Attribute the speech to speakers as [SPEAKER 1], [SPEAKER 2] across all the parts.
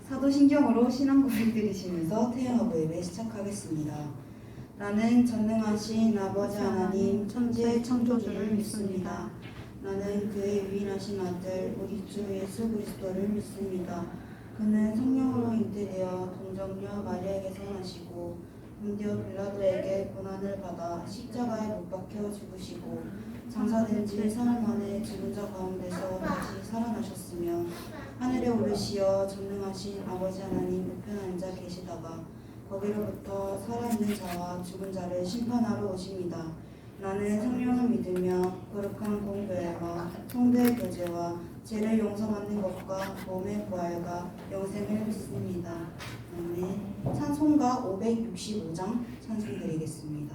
[SPEAKER 1] 사도신경으로 신앙 고백 드리시면서 태영아부 예배 시작하겠습니다. 나는 전능하신 아버지 하나님 천지의 창조주를 믿습니다. 나는 그의 유일하신 아들 우리 주 예수 그리스도를 믿습니다. 그는 성령으로 잉태되어 동정녀 마리아에게서 나시고 본디오 빌라도에게 고난을 받아 십자가에 못 박혀 죽으시고 장사된 지 사흘 만에 죽은 자 가운데서 다시 살아나셨으며 하늘에 오르시어 전능하신 아버지 하나님 우편에 앉아 계시다가 거기로부터 살아있는 자와 죽은 자를 심판하러 오십니다. 나는 성령을 믿으며 거룩한 공교회와 성도의 교제와 죄를 용서받는 것과 몸의 부활과 영생을 믿습니다. 아멘. 찬송가 565장 찬송드리겠습니다.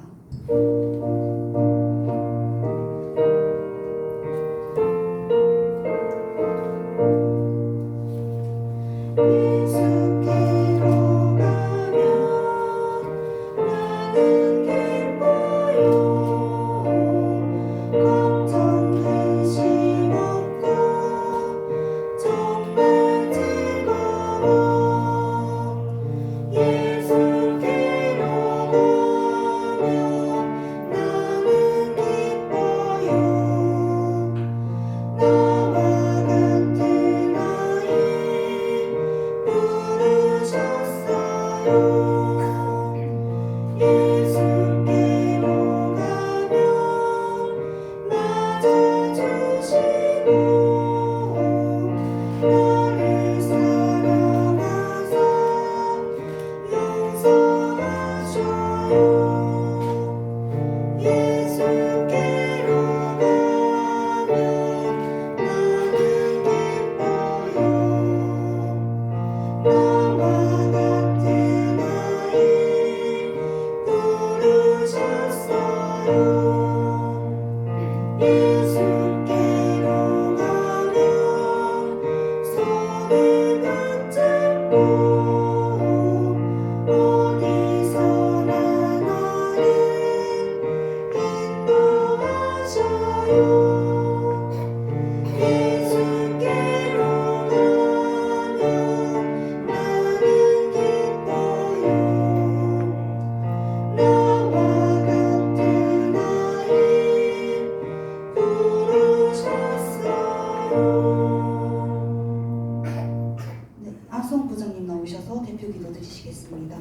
[SPEAKER 1] 아송 부장님 나오셔서 대표 기도 드리시겠습니다.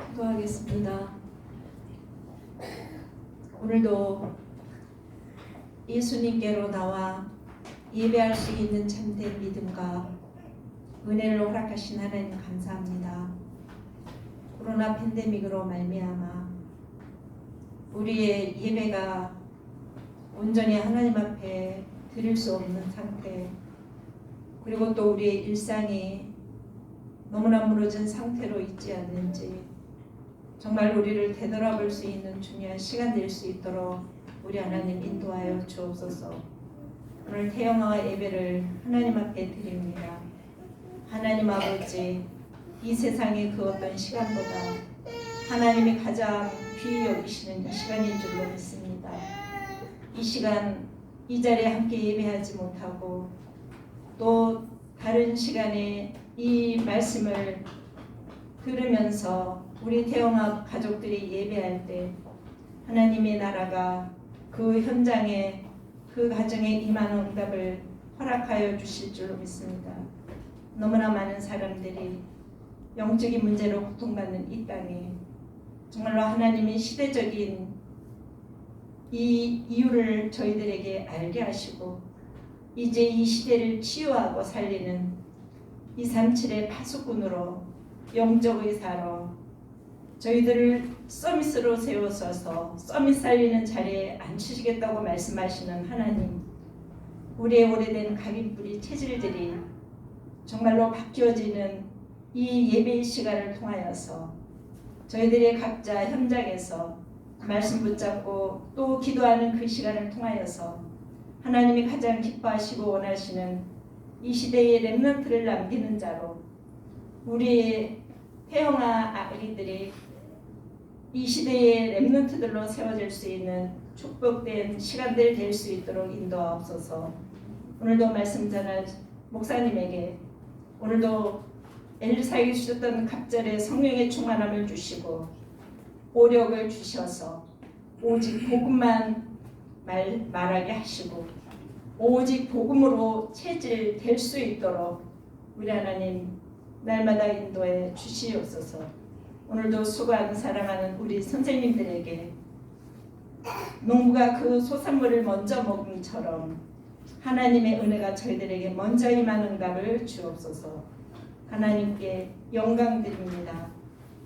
[SPEAKER 2] 기도하겠습니다. 오늘도 예수님께로 나와 예배할 수 있는 참된 믿음과 은혜를 허락하신 하나님 감사합니다. 코로나 팬데믹으로 말미암아 우리의 예배가 온전히 하나님 앞에 드릴 수 없는 상태, 그리고 또 우리의 일상이 너무나 무너진 상태로 있지 않는지 정말 우리를 되돌아볼 수 있는 중요한 시간 될 수 있도록 우리 하나님 인도하여 주옵소서. 오늘 태영아 예배를 하나님 앞에 드립니다. 하나님 아버지, 이 세상의 그 어떤 시간보다 하나님이 가장 귀히 여기시는 이 시간인 줄로 믿습니다. 이 시간, 이 자리에 함께 예배하지 못하고 또 다른 시간에 이 말씀을 들으면서 우리 태영아 가족들이 예배할 때 하나님의 나라가 그 현장에 그 가정에 임하는 응답을 허락하여 주실 줄로 믿습니다. 너무나 많은 사람들이 영적인 문제로 고통받는 이 땅에 정말로 하나님의 시대적인 이 이유를 저희들에게 알게 하시고 이제 이 시대를 치유하고 살리는 237의 파수꾼으로 영적 의사로 저희들을 서밋으로 세우셔서 서밋 살리는 자리에 앉히시겠다고 말씀하시는 하나님, 우리의 오래된 각인뿌리 체질들이 정말로 바뀌어지는 이 예배의 시간을 통하여서 저희들의 각자 현장에서 말씀 붙잡고 또 기도하는 그 시간을 통하여서 하나님이 가장 기뻐하시고 원하시는 이 시대의 렘넌트를 남기는 자로 우리의 태영아 아이들이 이 시대의 렘넌트들로 세워질 수 있는 축복된 시간들 될 수 있도록 인도하옵소서. 오늘도 말씀 전할 목사님에게 오늘도 엘리사에게 주셨던 갑절의 성령의 충만함을 주시고 오력을 주셔서 오직 복음만 말하게 하시고 오직 복음으로 체질될 수 있도록 우리 하나님 날마다 인도해 주시옵소서. 오늘도 수고하는 사랑하는 우리 선생님들에게 농부가 그 소산물을 먼저 먹음처럼 하나님의 은혜가 저희들에게 먼저 임한 응답을 주옵소서. 하나님께 영광 드립니다.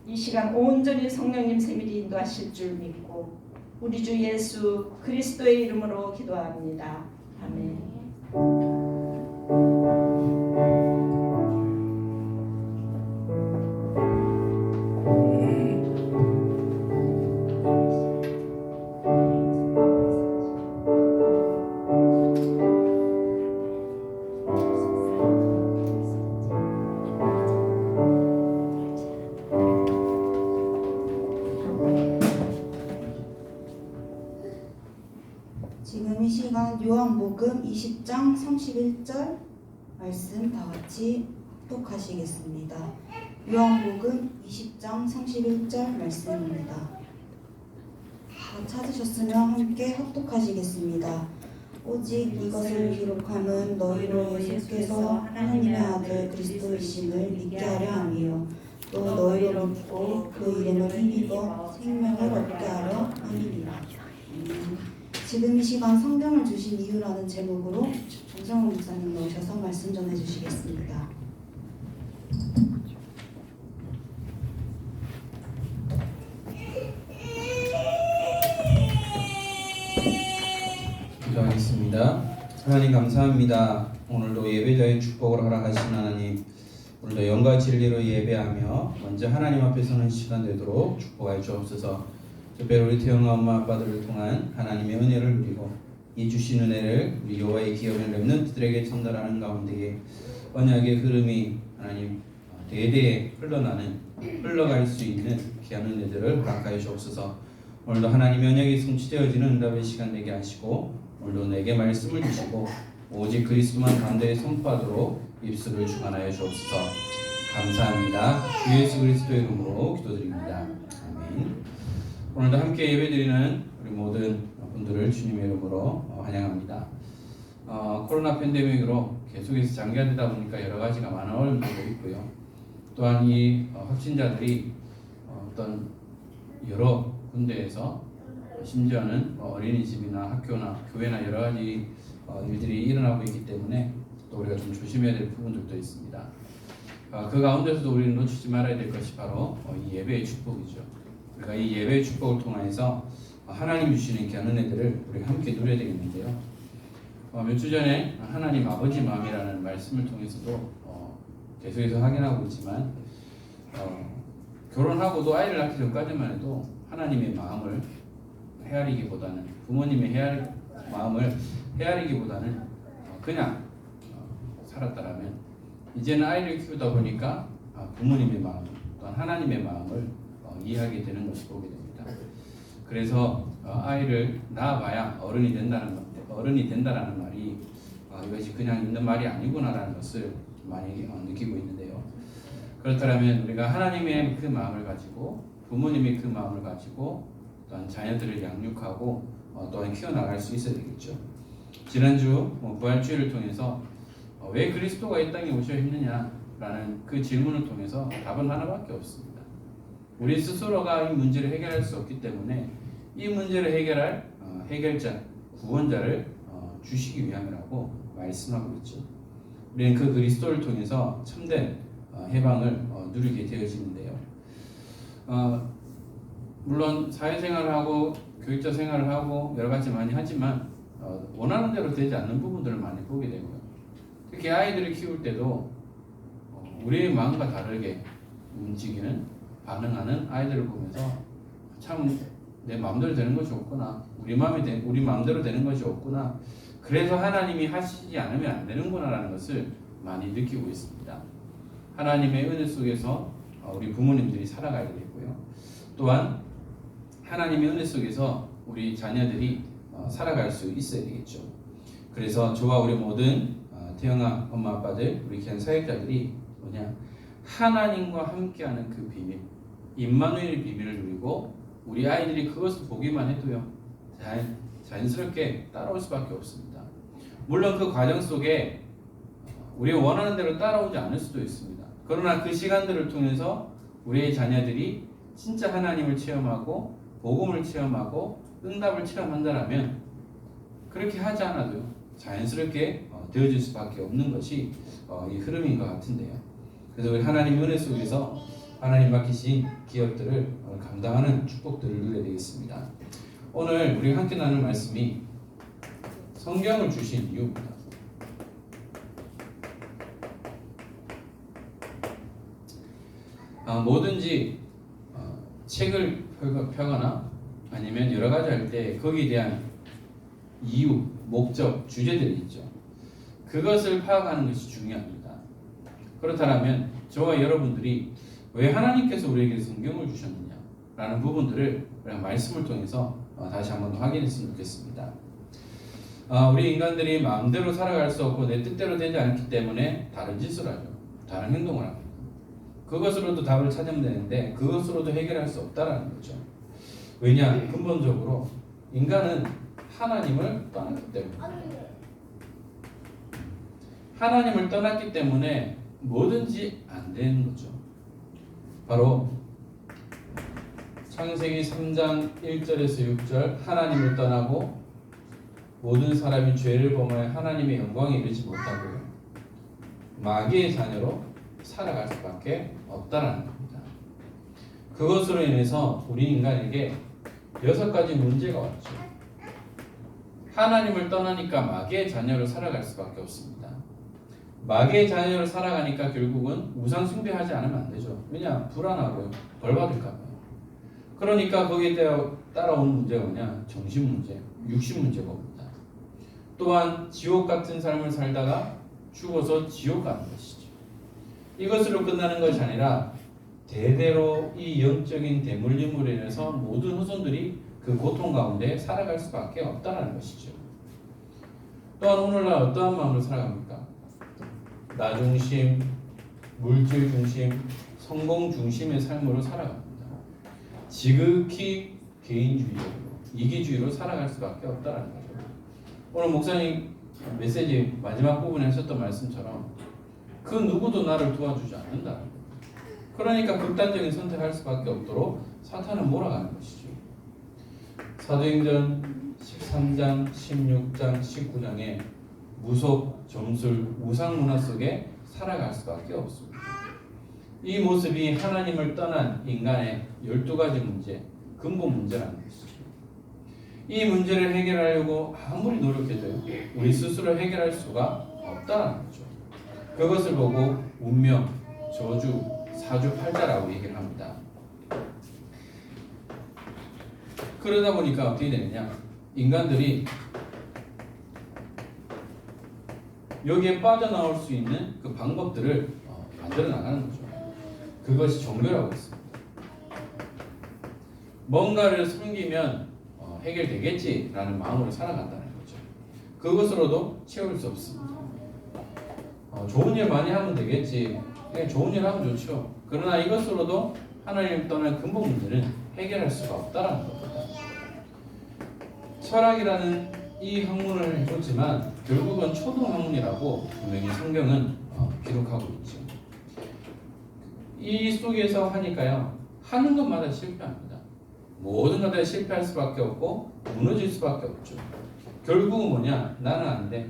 [SPEAKER 2] 이 시간 온전히 성령님 세밀히 인도하실 줄 믿고 우리 주 예수 그리스도의 이름으로 기도합니다. 아멘.
[SPEAKER 1] 지금 이 시간 요한복음 20장 31절 말씀 다 같이 합독하시겠습니다. 요한복음 20장 31절 말씀입니다. 다 찾으셨으면 함께 합독하시겠습니다. 오직 이것을 기록함은 너희로 예수께서 하나님의 아들 그리스도이심을 믿게 하려 함이요 또 너희로 믿고 그 이름을 힘입어 생명을 얻게 하려 함이니라. 지금 이 시간 성경을 주신 이유라는 제목으로 정성훈 목사님 나오셔서 말씀 전해주시겠습니다.
[SPEAKER 3] 기도하겠습니다. 하나님 감사합니다. 오늘도 예배자의 축복을 허락하신 하나님, 오늘도 영과 진리로 예배하며 먼저 하나님 앞에 서는 시간 되도록 축복하여 주옵소서. 특별히 우리 태영아 엄마 아빠들을 통한 하나님의 은혜를 누리고 이 주신 은혜를 우리 여호와의 기업의 렘넌트들에게 전달하는 가운데에 언약의 흐름이 하나님 대대에 흘러갈 수 있는 귀한 은혜들을 허락하여 주옵소서. 오늘도 하나님의 언약이 성취되어지는 응답의 시간 되게 하시고 오늘도 내게 말씀을 주시고 오직 그리스도만 담대히 선포하도록 입술을 주관하여 주옵소서. 감사합니다. 주 예수 그리스도의 이름으로 기도드립니다. 아멘. 오늘도 함께 예배드리는 우리 모든 분들을 주님의 이름으로 환영합니다. 코로나 팬데믹으로 계속해서 장기화되다 보니까 여러 가지가 많은 어려움들도 있고요. 또한 이 확진자들이 어떤 여러 군데에서 심지어는 어린이집이나 학교나 교회나 여러 가지 일들이 일어나고 있기 때문에 또 우리가 좀 조심해야 될 부분들도 있습니다. 그 가운데서도 우리는 놓치지 말아야 될 것이 바로 이 예배의 축복이죠. 우리가 이 예배의 축복을 통해서 하나님 주시는 귀한 은혜들을 우리가 함께 누려야 되겠는데요. 몇 주 전에 하나님 아버지 마음이라는 말씀을 통해서도 계속해서 확인하고 있지만 결혼하고도 아이를 낳기 전까지만 해도 하나님의 마음을 헤아리기보다는 부모님의 마음을 헤아리기보다는 그냥 살았다라면 이제는 아이를 키우다 보니까 부모님의 마음 또한 하나님의 마음을 이해하게 되는 것을 보게 됩니다. 그래서 아이를 낳아봐야 어른이 된다라는 말이 이것이 그냥 있는 말이 아니구나라는 것을 많이 느끼고 있는데요. 그렇다면 우리가 하나님의 그 마음을 가지고 부모님의 그 마음을 가지고 또한 자녀들을 양육하고 또한 키워나갈 수 있어야 되겠죠. 지난주 부활주일을 통해서 왜 그리스도가 이 땅에 오셔야 했느냐라는 그 질문을 통해서 답은 하나밖에 없습니다. 우리 스스로가 이 문제를 해결할 수 없기 때문에 이 문제를 해결할 해결자, 구원자를 주시기 위함이라고 말씀하고 있죠. 우리는 그 그리스도를 통해서 참된 해방을 누리게 되어지는데요. 물론 사회생활을 하고 교육자 생활을 하고 여러 가지 많이 하지만 원하는 대로 되지 않는 부분들을 많이 보게 되고요. 특히 아이들을 키울 때도 우리의 마음과 다르게 움직이는 반응하는 아이들을 보면서 참 내 마음대로 되는 것이 없구나, 우리 마음대로 되는 것이 없구나, 그래서 하나님이 하시지 않으면 안 되는구나라는 것을 많이 느끼고 있습니다. 하나님의 은혜 속에서 우리 부모님들이 살아가야 되고요. 또한 하나님의 은혜 속에서 우리 자녀들이 살아갈 수 있어야 되겠죠. 그래서 저와 우리 모든 태영아 엄마 아빠들, 우리 귀한 사역자들이 뭐냐, 하나님과 함께하는 그 비밀, 임마누엘의 비밀을 누리고 우리 아이들이 그것을 보기만 해도요, 자연스럽게 따라올 수밖에 없습니다. 물론 그 과정 속에 우리가 원하는 대로 따라오지 않을 수도 있습니다. 그러나 그 시간들을 통해서 우리의 자녀들이 진짜 하나님을 체험하고 복음을 체험하고 응답을 체험한다면 그렇게 하지 않아도 자연스럽게 되어질 수밖에 없는 것이 이 흐름인 것 같은데요. 그래서 우리 하나님 은혜 속에서 하나님 맡기신 기업들을 감당하는 축복들을 누려야 되겠습니다. 오늘 우리 함께 나눌 말씀이 성경을 주신 이유입니다. 뭐든지 책을 펴거나 아니면 여러 가지 할 때 거기에 대한 이유, 목적, 주제들이 있죠. 그것을 파악하는 것이 중요합니다. 그렇다면 저와 여러분들이 왜 하나님께서 우리에게 성경을 주셨느냐 라는 부분들을 말씀을 통해서 다시 한번 더 확인했으면 좋겠습니다. 우리 인간들이 마음대로 살아갈 수 없고 내 뜻대로 되지 않기 때문에 다른 짓을 하죠. 다른 행동을 합니다. 그것으로도 답을 찾으면 되는데 그것으로도 해결할 수 없다라는 거죠. 왜냐? 근본적으로 인간은 하나님을 떠났기 때문에, 하나님을 떠났기 때문에 뭐든지 안 되는 거죠. 바로 창세기 3장 1절에서 6절, 하나님을 떠나고 모든 사람이 죄를 범하여 하나님의 영광에 이르지 못하고 마귀의 자녀로 살아갈 수밖에 없다라는 겁니다. 그것으로 인해서 우리 인간에게 6가지 문제가 왔죠. 하나님을 떠나니까 마귀의 자녀로 살아갈 수밖에 없습니다. 마귀의 자녀로 살아가니까 결국은 우상 숭배하지 않으면 안 되죠. 왜냐? 불안하고요. 벌 받을까 봐요. 그러니까 거기에 따라오는 문제가 뭐냐? 정신 문제, 육신 문제가 옵니다. 또한 지옥 같은 삶을 살다가 죽어서 지옥 가는 것이죠. 이것으로 끝나는 것이 아니라 대대로 이 영적인 대물림으로 인해서 모든 후손들이 그 고통 가운데 살아갈 수밖에 없다는 것이죠. 또한 오늘날 어떠한 마음으로 살아갑니까? 나 중심, 물질 중심, 성공 중심의 삶으로 살아갑니다. 지극히 개인주의적으로, 이기주의로 살아갈 수밖에 없다는 거죠. 오늘 목사님 메시지 마지막 부분에 하셨던 말씀처럼 그 누구도 나를 도와주지 않는다는 거예요. 그러니까 극단적인 선택할 수밖에 없도록 사탄은 몰아가는 것이죠. 사도행전 13장, 16장, 19장에 무속, 점술, 우상 문화 속에 살아갈 수밖에 없습니다. 이 모습이 하나님을 떠난 인간의 12가지 문제, 근본 문제라는 것이죠. 이 문제를 해결하려고 아무리 노력해도 우리 스스로 해결할 수가 없다는 거죠. 그것을 보고 운명, 저주, 사주팔자라고 얘기를 합니다. 그러다 보니까 어떻게 되느냐? 인간들이 여기에 빠져나올 수 있는 그 방법들을 만들어 나가는 거죠. 그것이 종교라고 했습니다. 뭔가를 숨기면 해결되겠지라는 마음으로 살아간다는 거죠. 그것으로도 채울 수 없습니다. 좋은 일 많이 하면 되겠지. 그냥 좋은 일 하면 좋죠. 그러나 이것으로도 하나님 떠난 근본 문제는 해결할 수가 없다라는 겁니다. 철학이라는 이 학문을 해줬지만 결국은 초등 학문이라고 분명히 성경은 기록하고 있죠. 이 속에서 하니까요, 하는 것마다 실패합니다. 모든 것에 실패할 수밖에 없고 무너질 수밖에 없죠. 결국은 뭐냐? 나는 안 돼,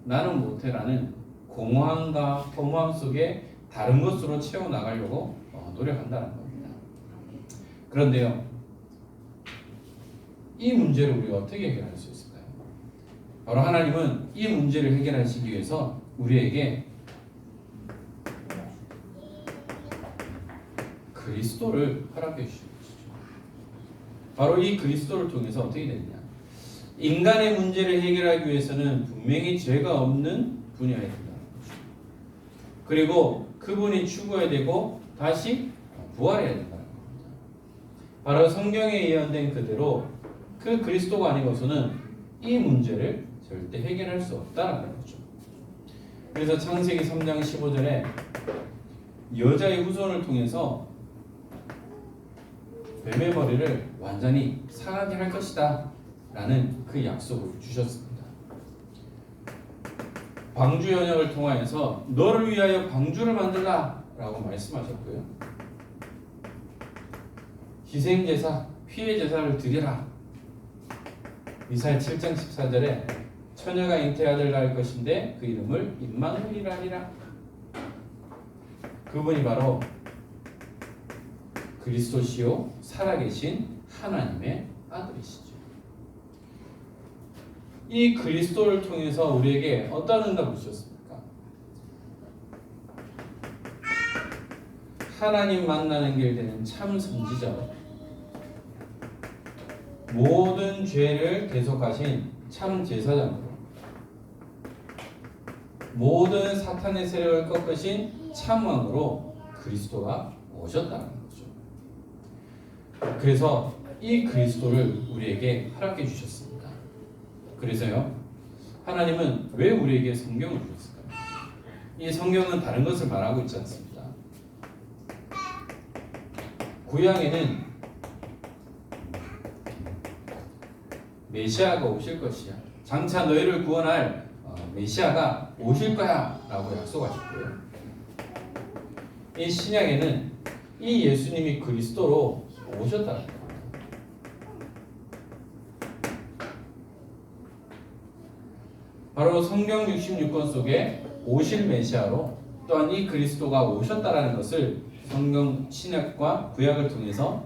[SPEAKER 3] 나는 못해라는 공허함과 허무함 속에 다른 것으로 채워나가려고 노력한다는 겁니다. 그런데요, 이 문제를 우리가 어떻게 해결할 수 있을까요? 바로 하나님은 이 문제를 해결하시기 위해서 우리에게 그리스도를 허락해 주신 것이죠. 바로 이 그리스도를 통해서 어떻게 되느냐? 인간의 문제를 해결하기 위해서는 분명히 죄가 없는 분이어야 된다는 거죠. 그리고 그분이 죽어야 되고 다시 부활해야 된다는 겁니다. 바로 성경에 예언된 그대로 그 그리스도가 아니고서는 이 문제를 절대 해결할 수 없다라는 거죠. 그래서 창세기 3장 15절에 여자의 후손을 통해서 뱀의 머리를 완전히 상하게 할 것이다 라는 그 약속을 주셨습니다. 방주 연약을 통하여서 너를 위하여 방주를 만들라 라고 말씀하셨고요. 희생제사, 피해제사를 드리라. 미사야 7장 14절에 처녀가 잉태아들을 낳을 것인데 그 이름을 임마누엘이라 하리라. 그분이 바로 그리스도시요 살아계신 하나님의 아들이시죠. 이 그리스도를 통해서 우리에게 어떤 응답을 주셨습니까? 하나님 만나는 길 되는 참 선지자로 모든 죄를 대속하신 참 제사장으로 모든 사탄의 세력을 꺾으신 참 왕으로 그리스도가 오셨다는 거죠. 그래서 이 그리스도를 우리에게 허락해 주셨습니다. 그래서요, 하나님은 왜 우리에게 성경을 주셨을까요? 이 성경은 다른 것을 말하고 있지 않습니다. 구약에는 메시아가 오실 것이야. 장차 너희를 구원할 메시아가 오실 거야 라고 약속하셨고요. 이 신약에는 이 예수님이 그리스도로 오셨다는 겁니다. 바로 성경 66권 속에 오실 메시아로 또한 이 그리스도가 오셨다라는 것을 성경 신약과 구약을 통해서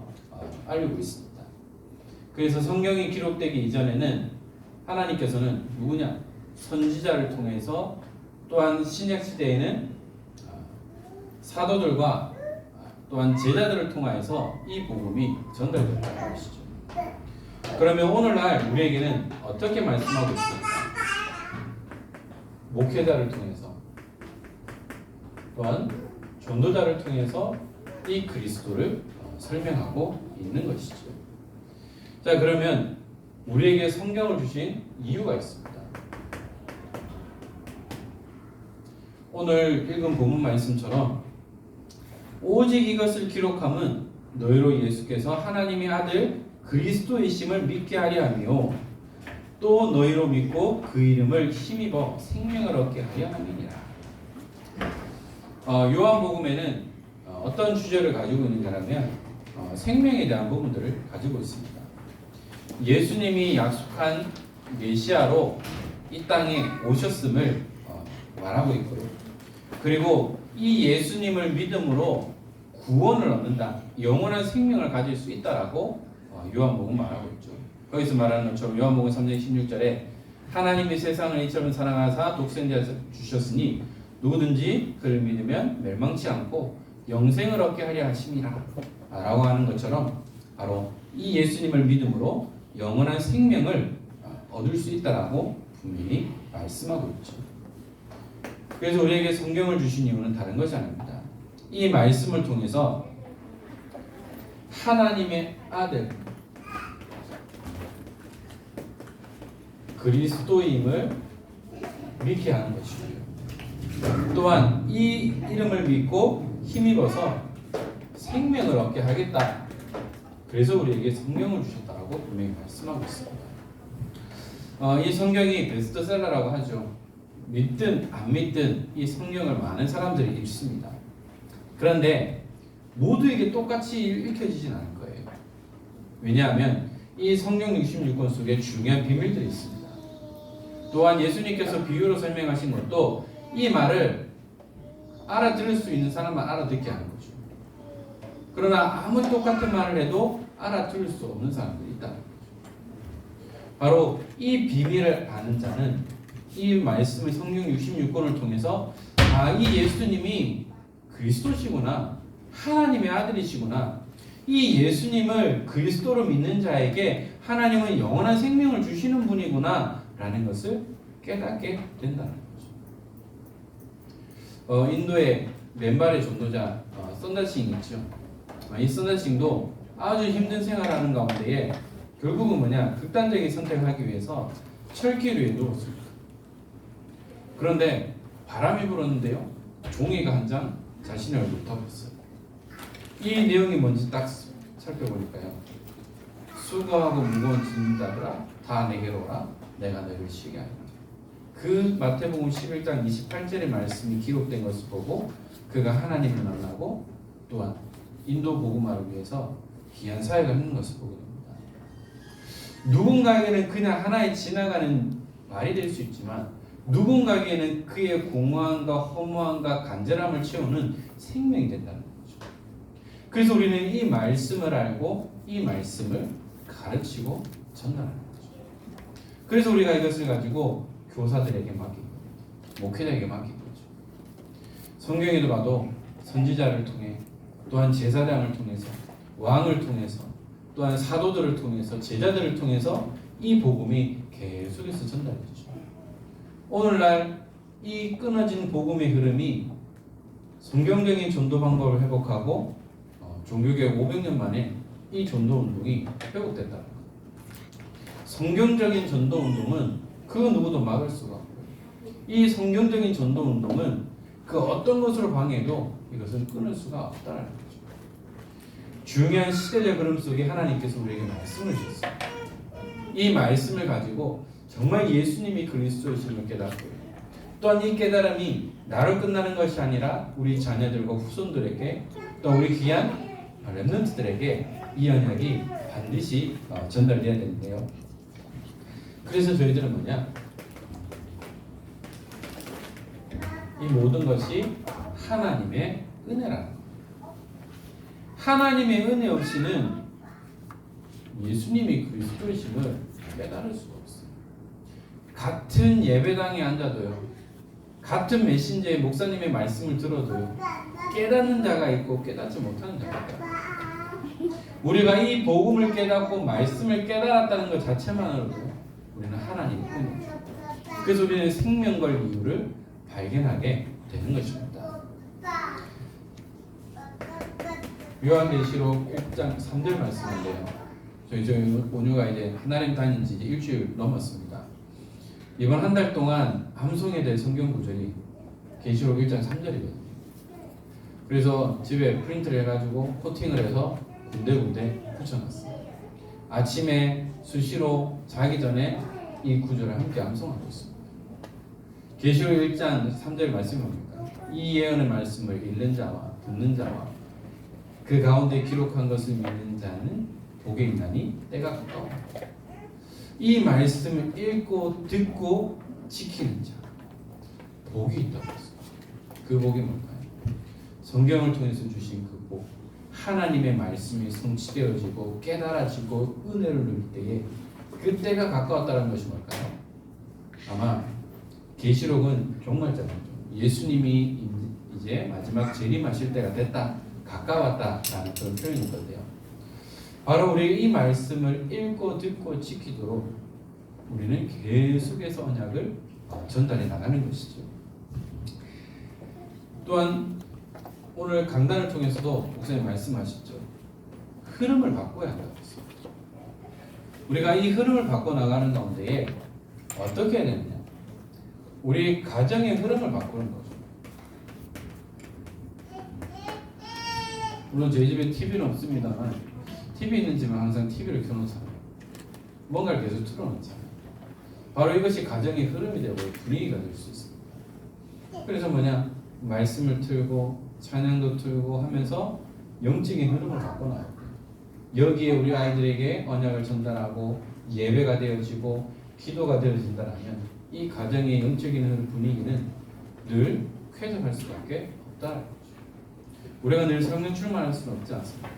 [SPEAKER 3] 알리고 있습니다. 그래서 성경이 기록되기 이전에는 하나님께서는 누구냐? 선지자를 통해서 또한 신약 시대에는 사도들과 또한 제자들을 통하여서 이 복음이 전달됐다는 것이죠. 그러면 오늘날 우리에게는 어떻게 말씀하고 있습니까? 목회자를 통해서 또한 전도자를 통해서 이 그리스도를 설명하고 있는 것이죠. 자, 그러면 우리에게 성경을 주신 이유가 있습니다. 오늘 읽은 본문 말씀처럼 오직 이것을 기록함은 너희로 예수께서 하나님의 아들 그리스도이심을 믿게 하려 하며 또 너희로 믿고 그 이름을 힘입어 생명을 얻게 하려 함이니라. 요한복음에는 어떤 주제를 가지고 있느냐면 생명에 대한 부분들을 가지고 있습니다. 예수님이 약속한 메시아로 이 땅에 오셨음을 말하고 있고요. 그리고 이 예수님을 믿음으로 구원을 얻는다, 영원한 생명을 가질 수 있다라고 요한복음 말하고 있죠. 거기서 말하는 것처럼 요한복음 3장 16절에 하나님이 세상을 이처럼 사랑하사 독생자를 주셨으니 누구든지 그를 믿으면 멸망치 않고 영생을 얻게 하려 하심이라 라고 하는 것처럼 바로 이 예수님을 믿음으로 영원한 생명을 얻을 수 있다라고 분명히 말씀하고 있죠. 그래서 우리에게 성경을 주신 이유는 다른 것이 아닙니다. 이 말씀을 통해서 하나님의 아들 그리스도임을 믿게 하는 것이고요. 또한 이 이름을 믿고 힘입어서 생명을 얻게 하겠다. 그래서 우리에게 성경을 주셨다라고 분명히 말씀하고 있습니다. 이 성경이 베스트셀러라고 하죠. 믿든 안 믿든 이 성경을 많은 사람들이 읽습니다. 그런데 모두에게 똑같이 읽혀지진 않을 거예요. 왜냐하면 이 성경 66권 속에 중요한 비밀들이 있습니다. 또한 예수님께서 비유로 설명하신 것도 이 말을 알아들을 수 있는 사람만 알아듣게 하는 거죠. 그러나 아무리 똑같은 말을 해도 알아들을 수 없는 사람들이 있다는 거죠. 바로 이 비밀을 아는 자는 이 말씀을 성경 66권을 통해서 이 예수님이 그리스도시구나, 하나님의 아들이시구나, 이 예수님을 그리스도로 믿는 자에게 하나님은 영원한 생명을 주시는 분이구나 라는 것을 깨닫게 된다는 거죠. 인도의 맨발의 전도자 선다싱이 있죠. 이 선다싱도 아주 힘든 생활하는 가운데에 결국은 극단적인 선택을 하기 위해서 철길 위에 누웠습니다. 그런데 바람이 불었는데요. 종이가 한 장 자신의 얼굴을 덮었어요. 이 내용이 뭔지 딱 살펴보니까요. 수고하고 무거운 짐을 따르라 다 내게로 오라 내가 너희를 쉬게 하리라. 그 마태복음 11장 28절의 말씀이 기록된 것을 보고 그가 하나님을 만나고 또한 인도 복음화를 위해서 귀한 사역을 하는 것을 보게 됩니다. 누군가에게는 그냥 하나의 지나가는 말이 될 수 있지만 누군가에게는 그의 공허함과 허무함과 간절함을 채우는 생명이 된다는 거죠. 그래서 우리는 이 말씀을 알고 이 말씀을 가르치고 전달하는 거죠. 그래서 우리가 이것을 가지고 교사들에게 맡기고 목회자에게 맡기고 거죠. 성경에도 봐도 선지자를 통해 또한 제사장을 통해서 왕을 통해서 또한 사도들을 통해서 제자들을 통해서 이 복음이 계속해서 전달되죠. 오늘날 이 끊어진 복음의 흐름이 성경적인 전도 방법을 회복하고 종교개혁 500년 만에 이 전도 운동이 회복됐다는 거예요. 성경적인 전도 운동은 그 누구도 막을 수가 없고요. 이 성경적인 전도 운동은 그 어떤 것으로 방해해도 이것은 끊을 수가 없다는 거죠. 중요한 시대적 흐름 속에 하나님께서 우리에게 말씀을 주셨어요. 이 말씀을 가지고 정말 예수님이 그리스도이심을 깨닫고요. 또한 이 깨달음이 나로 끝나는 것이 아니라 우리 자녀들과 후손들에게 또 우리 귀한 렘넌트들에게 이 언약이 반드시 전달돼야 되는데요. 그래서 저희들은 뭐냐? 이 모든 것이 하나님의 은혜라는 거예요. 하나님의 은혜 없이는 예수님이 그리스도이심을 깨달을 수가 없어요. 같은 예배당에 앉아도요, 같은 메신저의 목사님의 말씀을 들어도요, 깨닫는 자가 있고 깨닫지 못하는 자가 있다. 우리가 이 복음을 깨닫고 말씀을 깨달았다는 것 자체만으로도 우리는 하나님의 은혜입니다. 그래서 우리는 생명걸 이유를 발견하게 되는 것입니다. 요한계시록 1장 3절 말씀인데요. 저희 오뉴가 이제 하나님 다닌 지 이제 일주일 넘었습니다. 이번 한 달 동안 암송에 대해 성경 구절이 계시록 1장 3절이거든요. 그래서 집에 프린트를 해가지고 코팅을 해서 군데군데 붙여놨어요. 아침에 수시로 자기 전에 이 구절을 함께 암송하고 있습니다. 계시록 1장 3절 말씀이 뭡니까? 이 예언의 말씀을 읽는 자와 듣는 자와 그 가운데 기록한 것을 믿는 자는 복이 있나니 때가 가까워. 이 말씀을 읽고 듣고 지키는 자 복이 있다고 했습니다. 그 복이 뭘까요? 성경을 통해서 주신 그 복, 하나님의 말씀이 성취되어지고 깨달아지고 은혜를 누릴 때에 그 때가 가까웠다는 것이 뭘까요? 아마 계시록은 종말자죠. 예수님이 이제 마지막 재림하실 때가 됐다, 가까웠다라는 그런 표현인 건데요. 바로 우리 이 말씀을 읽고 듣고 지키도록 우리는 계속해서 언약을 전달해 나가는 것이죠. 또한 오늘 강단을 통해서도 목사님 말씀하셨죠. 흐름을 바꿔야 한다고 했습니다. 우리가 이 흐름을 바꿔 나가는 가운데에 어떻게 해야 되느냐? 우리 가정의 흐름을 바꾸는 거죠. 물론 저희 집에 TV는 없습니다만 TV 있는 집은 항상 TV를 켜놓잖아요. 뭔가를 계속 틀어놓잖아요. 바로 이것이 가정의 흐름이 되고 분위기가 될 수 있습니다. 그래서 뭐냐? 말씀을 틀고 찬양도 틀고 하면서 영적인 흐름을 바꿔놔요. 여기에 우리 아이들에게 언약을 전달하고 예배가 되어지고 기도가 되어진다면 이 가정의 영적인 분위기는 늘 쾌적할 수밖에 없다는 거죠. 우리가 늘 성령 충만할 수는 없지 않습니까?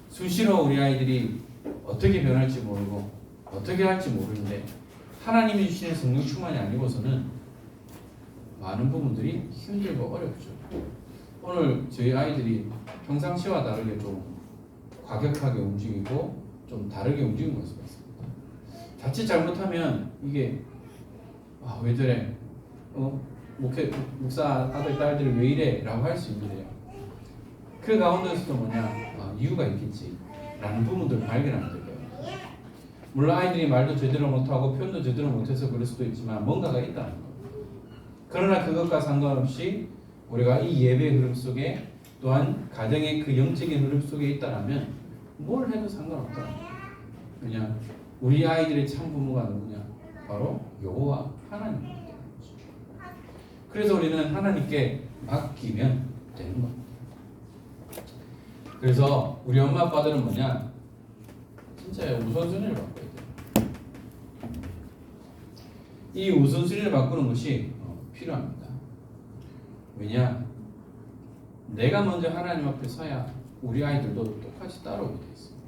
[SPEAKER 3] 수시로 우리 아이들이 어떻게 변할지 모르고 어떻게 할지 모르는데 하나님이 주시는 성령 충만이 아니고서는 많은 부분들이 힘들고 어렵죠. 오늘 저희 아이들이 평상시와 다르게 좀 과격하게 움직이고 좀 다르게 움직이는 모습이 있습니다. 자칫 잘못하면 이게 왜 저래? 목사 아들 딸들이 왜 이래? 라고 할 수 있는데요. 그 가운데서도 뭐냐? 이유가 있겠지 라는 부분들을 발견하게 돼요. 물론 아이들이 말도 제대로 못하고 표현도 제대로 못해서 그럴 수도 있지만 뭔가가 있다는 거예요. 그러나 그것과 상관없이 우리가 이 예배 흐름 속에 또한 가정의 그 영적인 흐름 속에 있다라면 뭘 해도 상관없다. 그냥 우리 아이들의 참 부모가 누구냐? 바로 여호와 하나님입니다. 그래서 우리는 하나님께 맡기면 되는 겁니다. 그래서 우리 엄마 아빠들은 뭐냐? 진짜 우선순위를 바꿔야 돼요. 이 우선순위를 바꾸는 것이 필요합니다. 왜냐? 내가 먼저 하나님 앞에 서야 우리 아이들도 똑같이 따라오게 돼 있습니다.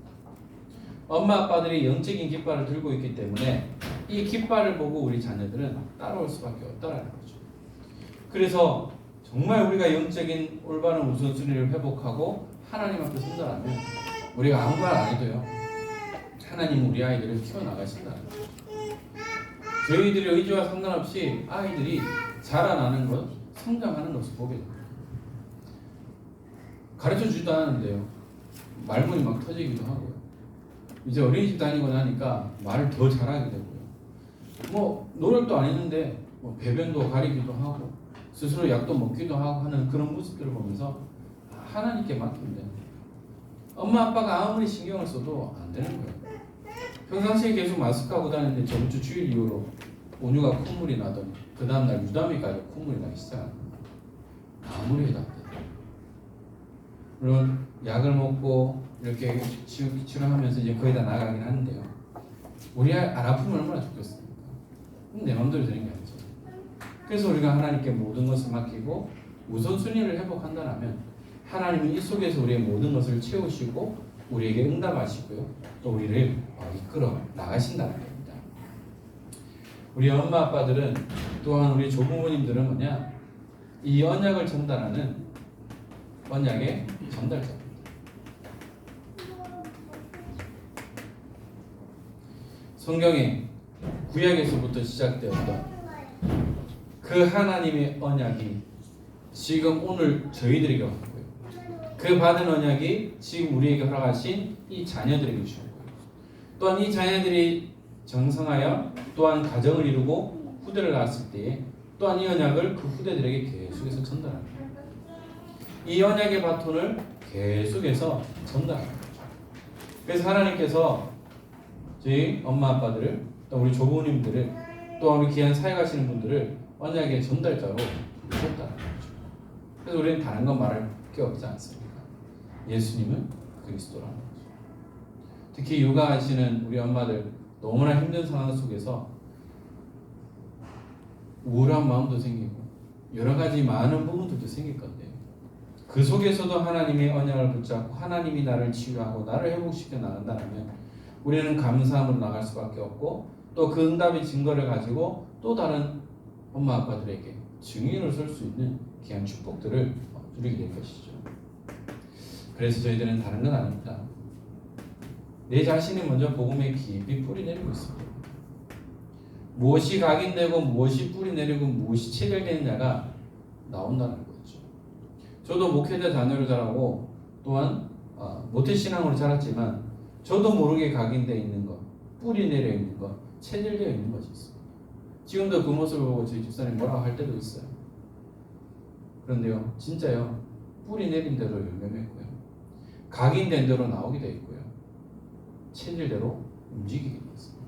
[SPEAKER 3] 엄마 아빠들이 영적인 깃발을 들고 있기 때문에 이 깃발을 보고 우리 자녀들은 따라올 수밖에 없다라는 거죠. 그래서 정말 우리가 영적인 올바른 우선순위를 회복하고 하나님 앞에 선다라면 우리가 아무 말 안 해도요, 하나님은 우리 아이들을 키워나가신다는 거죠. 저희들의 의지와 상관없이 아이들이 자라나는 것, 성장하는 것을 보게 됩니다. 가르쳐 주지도 않았는데요, 말문이 막 터지기도 하고요. 이제 어린이집 다니고 나니까 말을 더 잘하게 되고요. 뭐 노력도 안 했는데 뭐 배변도 가리기도 하고 스스로 약도 먹기도 하고 하는 그런 모습들을 보면서 하나님께 맡기면 됩니다. 엄마 아빠가 아무리 신경을 써도 안 되는 거예요. 평상시에 계속 마스크하고 다니는데 저번 주 주일 이후로 온유가 콧물이 나더니 그 다음날 유담이까지 콧물이 나기 시작합니다. 아무리 해도 안 돼요. 물론 약을 먹고 이렇게 치료하면서 이제 거의 다 나가긴 하는데요. 우리 안 아프면 얼마나 좋겠습니까? 내 마음대로 되는 게 아니죠. 그래서 우리가 하나님께 모든 것을 맡기고 우선순위를 회복한다면 하나님은 이 속에서 우리의 모든 것을 채우시고 우리에게 응답하시고요. 또 우리를 이끌어 나가신다는 겁니다. 우리 엄마 아빠들은 또한 우리 조부모님들은 뭐냐? 이 언약을 전달하는 언약의 전달자입니다. 성경에 구약에서부터 시작되었던 그 하나님의 언약이 지금 오늘 저희들에게 왔고요. 그 받은 언약이 지금 우리에게 허락하신 이 자녀들에게 주셨고요. 또한 이 자녀들이 정성하여 또한 가정을 이루고 후대를 낳았을 때에 또한 이 언약을 그 후대들에게 계속해서 전달합니다. 이 언약의 바톤을 계속해서 전달합니다. 그래서 하나님께서 저희 엄마 아빠들을 또 우리 조부모님들을 또 우리 귀한 사회 가시는 분들을 언약의 전달자로 부르셨다는 거죠. 그래서 우리는 다른 건 말할 게 없지 않습니까? 예수님은 그리스도라는 거죠. 특히 육아하시는 우리 엄마들 너무나 힘든 상황 속에서 우울한 마음도 생기고 여러 가지 많은 부분들도 생길 건데 그 속에서도 하나님의 언약을 붙잡고 하나님이 나를 치유하고 나를 회복시켜 나간다면 우리는 감사함으로 나갈 수밖에 없고 또 그 응답의 증거를 가지고 또 다른 엄마 아빠들에게 증인으로 설 수 있는 귀한 축복들을 누리게 될 것이죠. 그래서 저희들은 다른 건 아닙니다. 내 자신이 먼저 복음에 깊이 뿌리 내리고 있습니다. 무엇이 각인되고 무엇이 뿌리 내리고 무엇이 체결되느냐가 나온다는 거죠. 저도 목회자 자녀를 자라고 또한 모태신앙으로 자랐지만 저도 모르게 각인되어 있는 것, 뿌리 내려 있는 것, 체질되어 있는 것이 있습니다. 지금도 그 모습을 보고 저희 집사람이 뭐라고 할 때도 있어요. 그런데요, 진짜요, 뿌리 내린 대로 열매 맺고요, 각인된 대로 나오게 되어 있고요, 체질대로 움직이게 되어 있습니다.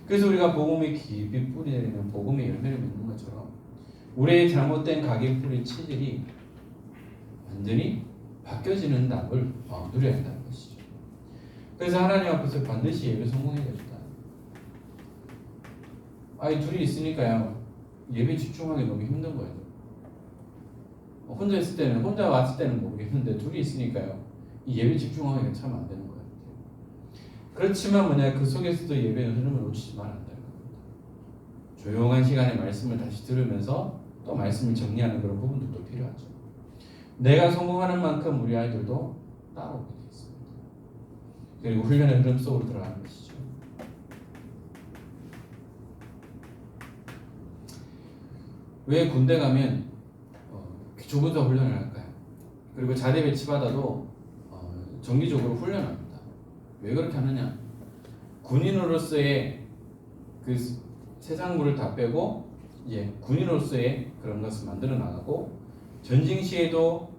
[SPEAKER 3] 그래서 우리가 복음에 깊이 뿌리 내리면 복음의 열매를 맺는 것처럼 우리의 잘못된 각인 뿌리 체질이 완전히 바뀌어지는 답을 누려야 한다는 것이죠. 그래서 하나님 앞에서 반드시 예배 성공해야 됩니다. 아이 둘이 있으니까요, 예배 집중하기 너무 힘든 거예요. 혼자 있을 때는, 혼자 왔을 때는 모르겠는데 둘이 있으니까요, 이 예배 집중하기가 참 안 되는 것 같아요. 그렇지만 그 속에서도 예배의 흐름을 놓치지 말아야 한다는 겁니다. 조용한 시간에 말씀을 다시 들으면서 또 말씀을 정리하는 그런 부분들도 필요하죠. 내가 성공하는 만큼 우리 아이들도 따라오게 되어 있습니다. 그리고 훈련의 흐름 속으로 들어가는 것이죠. 왜 군대 가면 기초부터 훈련을 할까요? 그리고 자대 배치 받아도 정기적으로 훈련합니다. 왜 그렇게 하느냐? 군인으로서의 그 세상물을 다 빼고 이제 군인으로서의 그런 것을 만들어 나가고 전쟁 시에도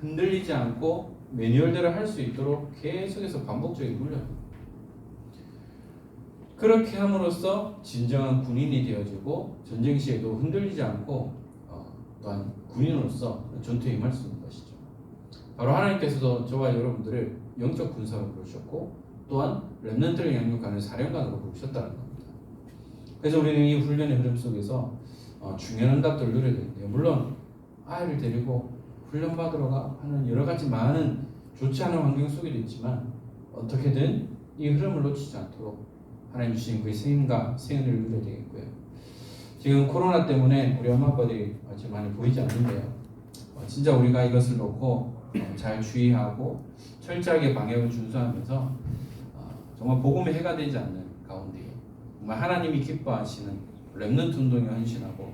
[SPEAKER 3] 흔들리지 않고 매뉴얼대로 할 수 있도록 계속해서 반복적인 훈련. 그렇게 함으로써 진정한 군인이 되어지고 전쟁 시에도 흔들리지 않고 또한 군인으로서 전투에 임할 수 있는 것이죠. 바로 하나님께서도 저와 여러분들을 영적 군사로 부르셨고 또한 렘넌트를 양육하는 사령관으로 부르셨다는 겁니다. 그래서 우리는 이 훈련의 흐름 속에서 중요한 응답들을 누려야 되는데요. 물론 아이를 데리고 훈련받으러 하는 여러 가지 많은 좋지 않은 환경 속에도 있지만 어떻게든 이 흐름을 놓치지 않도록 하나님 주신 그 힘과 생은혜를 누려야 되겠고요. 지금 코로나 때문에 우리 엄마 아빠들이 아주 많이 보이지 않는데요. 진짜 우리가 이것을 놓고 잘 주의하고 철저하게 방역을 준수하면서 정말 복음의 해가 되지 않는 가운데 정말 하나님이 기뻐하시는 렘넌트 운동에 헌신하고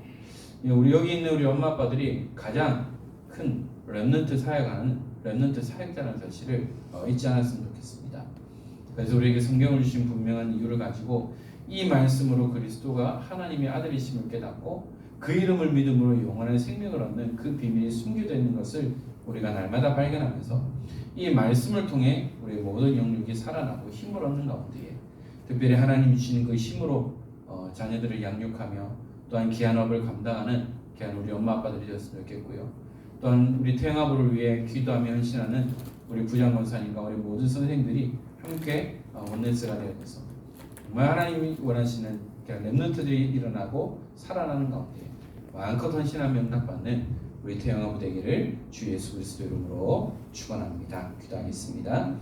[SPEAKER 3] 우리 여기 있는 우리 엄마 아빠들이 가장 큰 렘넌트 사역하는 렘넌트 사역자라는 사실을 잊지 않았으면 좋겠습니다. 그래서 우리에게 성경을 주신 분명한 이유를 가지고 이 말씀으로 그리스도가 하나님의 아들이심을 깨닫고 그 이름을 믿음으로 영원한 생명을 얻는 그 비밀이 숨겨져 있는 것을 우리가 날마다 발견하면서 이 말씀을 통해 우리의 모든 영역이 살아나고 힘을 얻는 가운데에 특별히 하나님이 주시는 그 힘으로 자녀들을 양육하며 또한 귀한 업을 감당하는 귀한 우리 엄마 아빠들이 되었으면 좋겠고요. 또한 우리 태영아부를 위해 기도하며 헌신하는 우리 부장권사님과 우리 모든 선생님들이 함께 원네스가 되어서 정말 하나님이 원하시는 렘넌트들이 일어나고 살아나는 가운데 마음껏 헌신하며 응답받는 우리 태영아부 되기를 주 예수 그리스도 이름으로 축원합니다. 기도하겠습니다.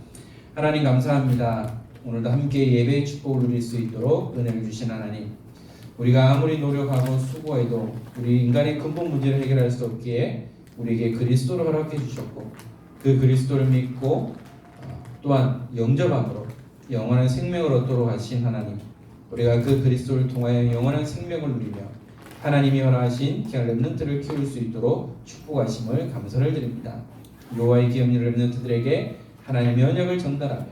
[SPEAKER 3] 하나님 감사합니다. 오늘도 함께 예배의 축복을 누릴 수 있도록 은혜를 주신 하나님, 우리가 아무리 노력하고 수고해도 우리 인간의 근본 문제를 해결할 수 없기에 우리에게 그리스도를 허락해 주셨고 그 그리스도를 믿고 또한 영접함으로 영원한 생명을 얻도록 하신 하나님, 우리가 그 그리스도를 통하여 영원한 생명을 누리며 하나님이 허락하신 귀한 렘넌트를 키울 수 있도록 축복하심을 감사를 드립니다. 여호와의 귀한 렘넌트들에게 하나님의 언약을 전달하며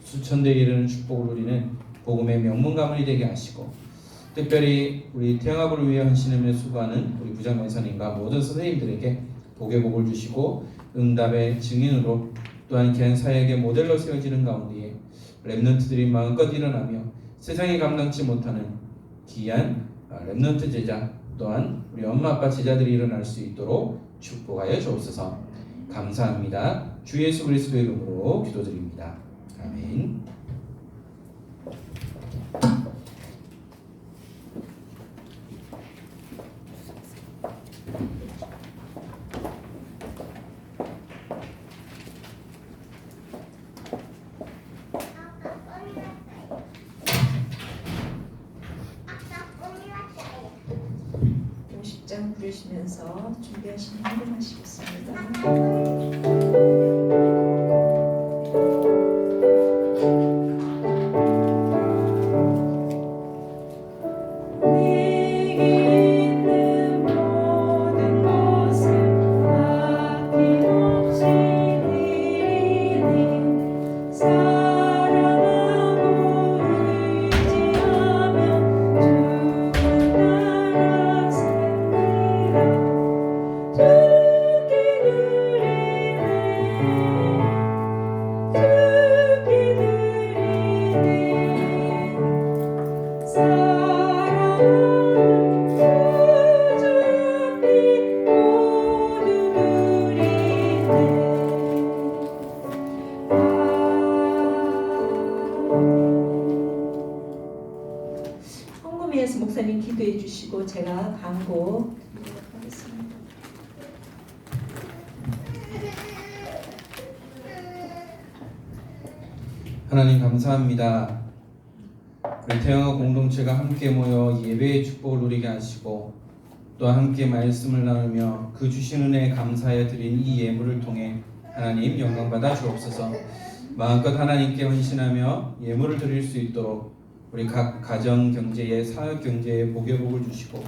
[SPEAKER 3] 수천대에 이르는 축복을 누리는 복음의 명문 가문이 되게 하시고 특별히 우리 태영아부를 위해 헌신하며 수고하는 우리 부장권사님과 모든 선생님들에게 복의 복을 주시고 응답의 증인으로 또한 귀한 사역의 모델로 세워지는 가운데에 렘넌트들이 마음껏 일어나며 세상에 감당치 못하는 귀한 렘넌트 제자 또한 우리 엄마 아빠 제자들이 일어날 수 있도록 축복하여 주옵소서. 감사합니다. 주 예수 그리스도의 이름으로 기도드립니다. 아멘.
[SPEAKER 2] 부르시면서 준비하신 헌금하시겠습니다. 헌금위에서 목사님 기도해 주시고 제가 광고 드리도록 하겠습니다.
[SPEAKER 3] 하나님 감사합니다. 우리 태영아 공동체가 함께 모여 예배의 축복을 누리게 하시고 또 함께 말씀을 나누며 그 주신 은혜에 감사하여 드린 이 예물을 통해 하나님 영광받아 주옵소서. 마음껏 하나님께 헌신하며 예물을 드릴 수 있도록 우리 각 가정 경제에 사역 경제에 복의 복을 주시고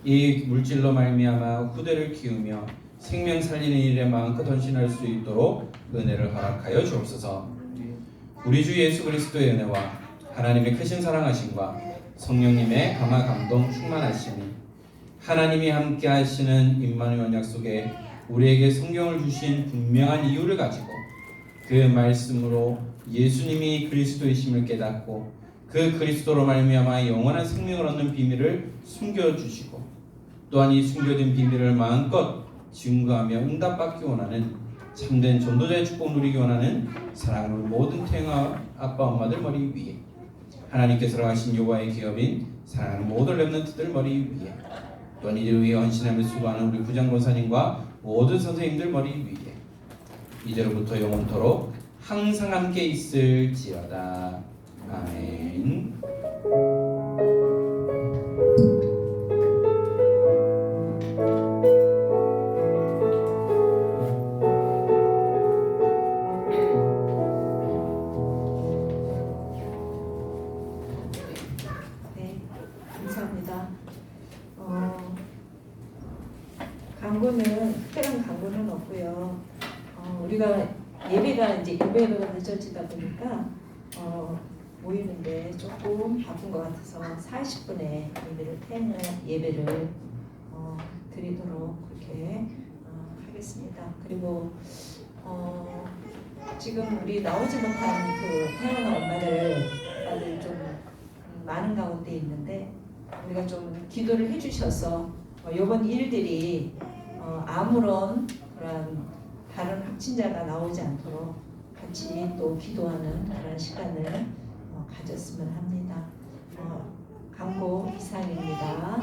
[SPEAKER 3] 이 물질로 말미암아 후대를 키우며 생명 살리는 일에 마음껏 헌신할 수 있도록 은혜를 허락하여 주옵소서. 우리 주 예수 그리스도의 은혜와 하나님의 크신 사랑하심과 성령님의 감화 감동 충만하심이 하나님이 함께 하시는 임마누엘 약속에 우리에게 성경을 주신 분명한 이유를 가지고 그 말씀으로 예수님이 그리스도이심을 깨닫고 그 그리스도로 말미암아 영원한 생명을 얻는 비밀을 숨겨주시고 또한 이 숨겨진 비밀을 마음껏 증거하며 응답받기 원하는 참된 전도자의 축복을 누리기 원하는 사랑하는 모든 태영아 아빠 엄마들 머리 위에 하나님께서 허락하신 여호와의 기업인 사랑하는 모든 렘넌트들 머리 위에 또한 이를 위해 헌신하며 수고하는 우리 부장권사님과 모든 선생님들 머리 위에 이제로부터 영원토록 항상 함께 있을지어다. 아멘.
[SPEAKER 2] 네, 감사합니다. 광고는 특별한 광고는 없고요. 우리가 예배가 늦어지다 보니까 모이는데 조금 바쁜 것 같아서 40분에 예배를 드리도록 그렇게 하겠습니다. 그리고 지금 우리 나오지 못한 그 태어난 엄마들 다들 좀 많은 가운데 있는데 우리가 좀 기도를 해주셔서 이번 일들이 아무런 그런 다른 확진자가 나오지 않도록 같이 또 기도하는 그런 시간을 가졌으면 합니다. 광고 이상입니다.